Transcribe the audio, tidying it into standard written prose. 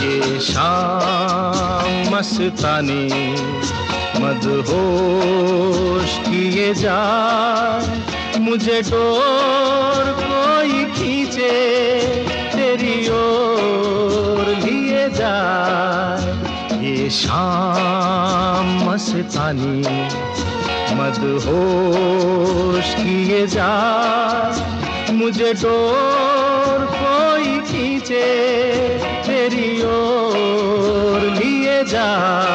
ये शाम मस्तानी मदहोश किए जाए, मुझे डोर कोई खींचे तेरी ओर लिए जाए। ये शाम मस्तानी मदहोश किए जाए, मुझे डोर कोई खींचे तेरी ओर लिए जाए।